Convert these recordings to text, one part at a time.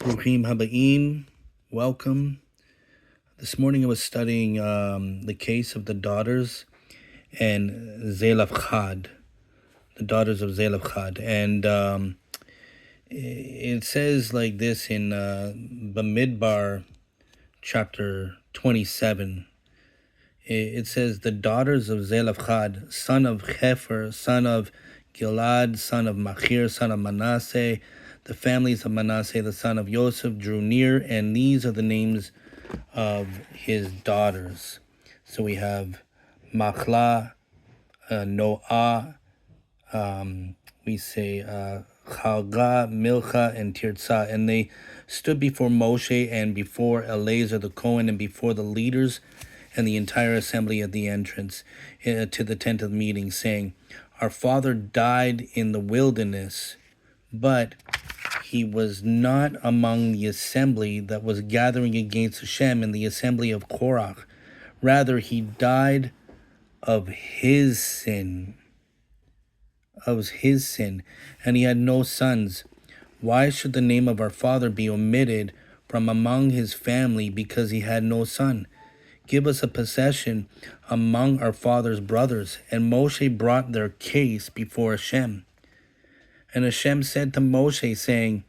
Bruchim Habaim, welcome. This morning I was studying the case of the daughters and Zelophehad, the daughters of Zelophehad. And it says like this in Bamidbar chapter 27. It says, the daughters of Zelophehad, son of Hefer, son of Gilad, son of Machir, son of Manasseh, the families of Manasseh, the son of Joseph, drew near, and these are the names of his daughters. So we have Machlah, Noah, we say Chalga, Milcha, and Tirzah. And they stood before Moshe and before Eleazar the Cohen and before the leaders and the entire assembly at the entrance to the tent of meeting, saying, our father died in the wilderness, but he was not among the assembly that was gathering against Hashem in the assembly of Korach. Rather, he died of his sin. And he had no sons. Why should the name of our father be omitted from among his family because he had no son? Give us a possession among our father's brothers. And Moshe brought their case before Hashem. And Hashem said to Moshe, saying,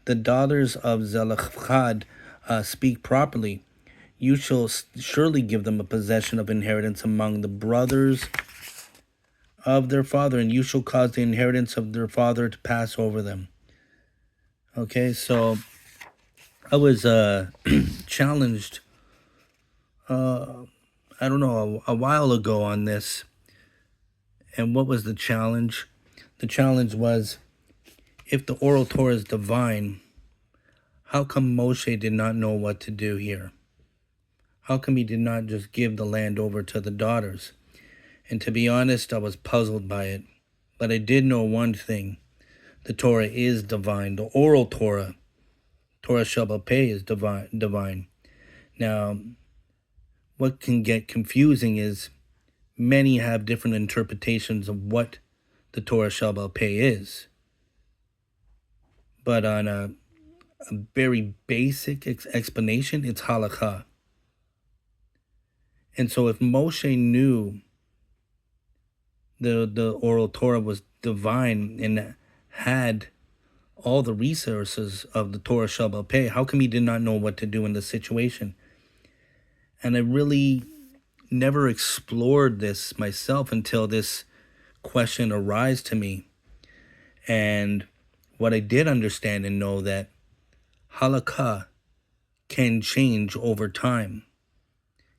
the daughters of Zelophehad speak properly. You shall surely give them a possession of inheritance among the brothers of their father, and you shall cause the inheritance of their father to pass over them. Okay, so I was challenged, I don't know, a while ago on this. And what was the challenge? The challenge was, if the oral Torah is divine, how come Moshe did not know what to do here? How come he did not just give the land over to the daughters? And to be honest, I was puzzled by it. But I did know one thing. The Torah is divine. The oral Torah, Torah Shabbat Peh, is divine. Now, what can get confusing is many have different interpretations of what the Torah Shabbat Peh is. But on a very basic explanation, it's halakha. And so if Moshe knew the oral Torah was divine and had all the resources of the Torah Shabbat Peh, how come he did not know what to do in this situation? And I really never explored this myself until this question arose to me. And what I did understand and know that halakha can change over time.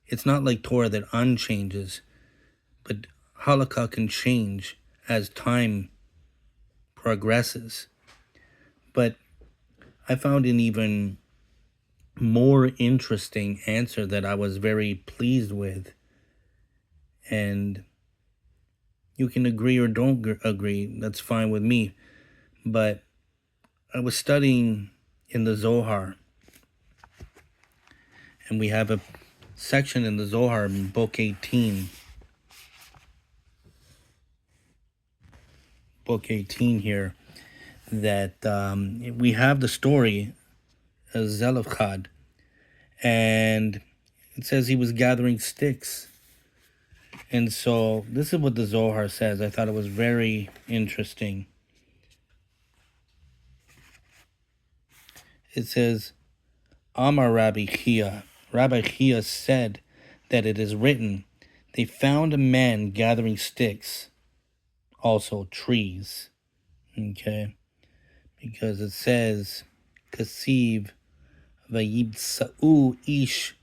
It's not like Torah that unchanges, but halakha can change as time progresses. But I found an even more interesting answer that I was very pleased with. And you can agree or don't agree, that's fine with me. But I was studying in the Zohar, and we have a section in the Zohar in Book 18. Book 18 here, that we have the story of Zelophehad, and it says he was gathering sticks. And so this is what the Zohar says. I thought it was very interesting. It says, Amar Rabbi Chia. Rabbi Chia said that it is written, they found a man gathering sticks, also trees. Okay? Because it says, Kasiv vayibsa'u ish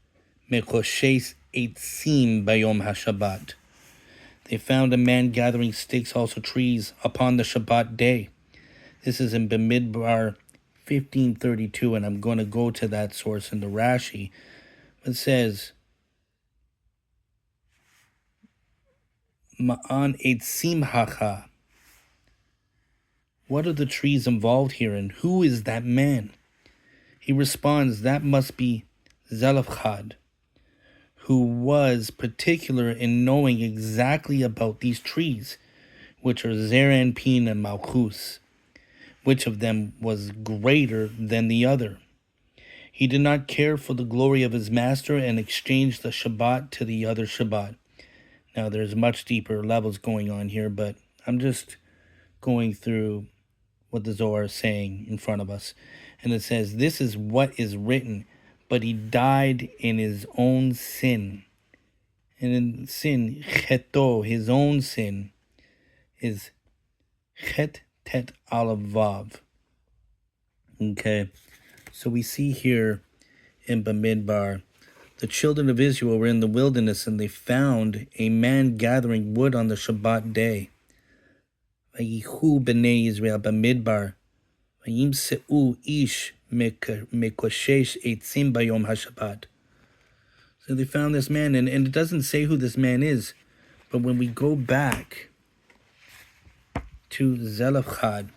mekoshes eitzim bayom hashabbat. They found a man gathering sticks, also trees, upon the Shabbat day. This is in Bamidbar 1532, and I'm going to go to that source in the Rashi. It says, Ma'an eitzim hacha. What are the trees involved here, and who is that man? He responds, that must be Zelophehad, who was particular in knowing exactly about these trees, which are Zeranpin and Malchus, which of them was greater than the other. He did not care for the glory of his master and exchanged the Shabbat to the other Shabbat. Now, there's much deeper levels going on here, but I'm just going through what the Zohar is saying in front of us. And it says, this is what is written, but he died in his own sin. And in sin, cheto, his own sin, is chet tet aleph vav. Okay, so we see here in Bamidbar, the children of Israel were in the wilderness and they found a man gathering wood on the Shabbat day. Vayichu b'nei Israel Bamidbar, vayimseu ish mekoshesh eitzim bayom haShabbat. So they found this man, and it doesn't say who this man is, but when we go back to Zelophehad,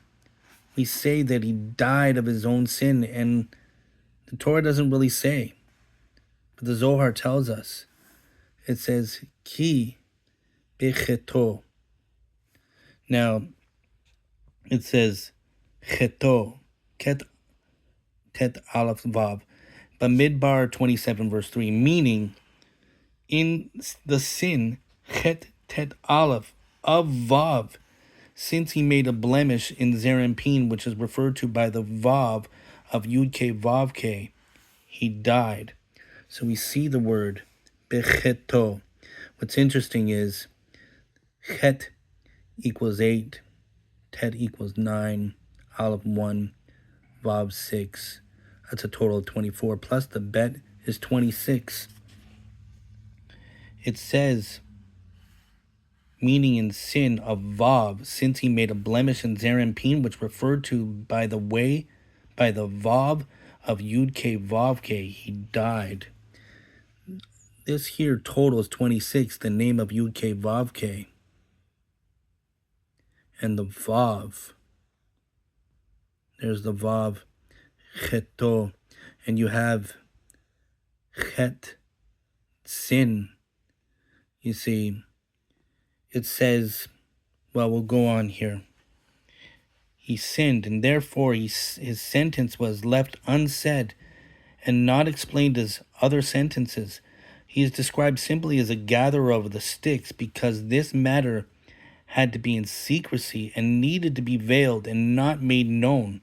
we say that he died of his own sin, and the Torah doesn't really say. But the Zohar tells us. It says, Ki becheto. Now, it says, Cheto, ket aleph vav. Bamidbar 27 verse 3, meaning, in the sin, chet tet aleph of vav, since he made a blemish in Zerampin, which is referred to by the vav of Yud-K Vav-K, he died. So we see the word becheto. What's interesting is chet equals 8, tet equals 9, aleph 1, vav 6. That's a total of 24, plus the bet is 26. It says, meaning in sin of vav, since he made a blemish in Zerampin, which referred to by the vav of Yud-K Vav-K, he died. This here totals 26, the name of Yud-K Vav-K. And the vav, there's the vav, cheto, and you have chet, sin. You see, it says, well, we'll go on here. He sinned, and therefore his sentence was left unsaid and not explained as other sentences. He is described simply as a gatherer of the sticks because this matter had to be in secrecy and needed to be veiled and not made known.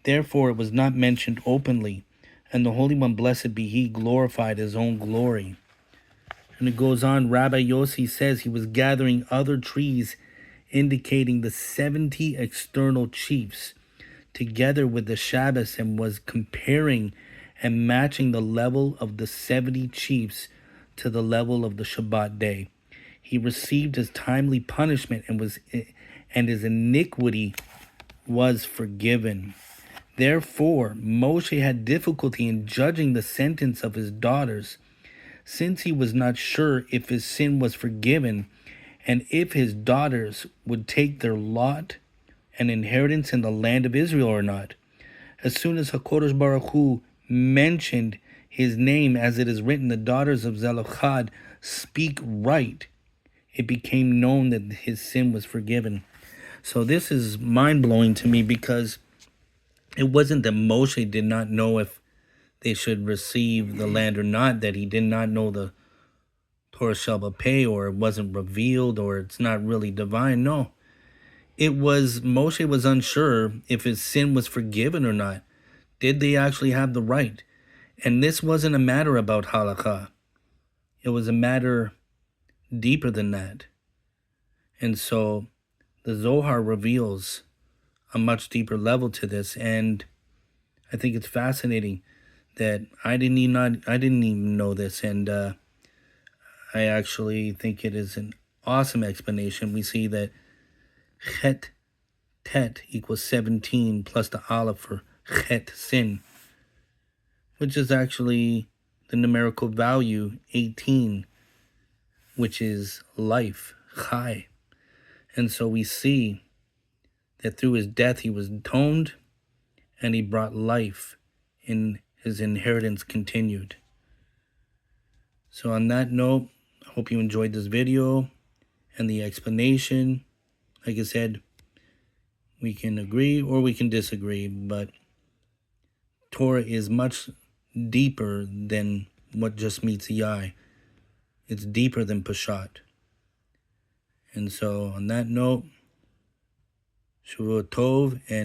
Therefore it was not mentioned openly, and the Holy One, blessed be He, glorified His own glory. And it goes on, Rabbi Yossi says he was gathering other trees, indicating the 70 external chiefs, together with the Shabbos, and was comparing and matching the level of the 70 chiefs to the level of the Shabbat day. He received his timely punishment and his iniquity was forgiven. Therefore, Moshe had difficulty in judging the sentence of his daughters, since he was not sure if his sin was forgiven and if his daughters would take their lot and inheritance in the land of Israel or not. As soon as HaKadosh Baruch Hu mentioned his name, as it is written, the daughters of Zelophehad speak right, it became known that his sin was forgiven. So this is mind-blowing to me, because it wasn't that Moshe did not know if they should receive the land or not, that he did not know the Torah Shabbat pay, or it wasn't revealed, or it's not really divine. No, it was Moshe was unsure if his sin was forgiven or not. Did they actually have the right? And this wasn't a matter about halakha. It was a matter deeper than that. And so the Zohar reveals a much deeper level to this, and I think it's fascinating that I didn't even know this, and I actually think it is an awesome explanation. We see that chet tet equals 17 plus the aleph for chet, sin, which is actually the numerical value 18, which is life, chai. And so we see that through his death he was atoned, and he brought life, in his inheritance continued. So on that note, I hope you enjoyed this video and the explanation. Like I said, we can agree or we can disagree, but Torah is much deeper than what just meets the eye. It's deeper than Peshat. And so on that note, Shavua Tov, and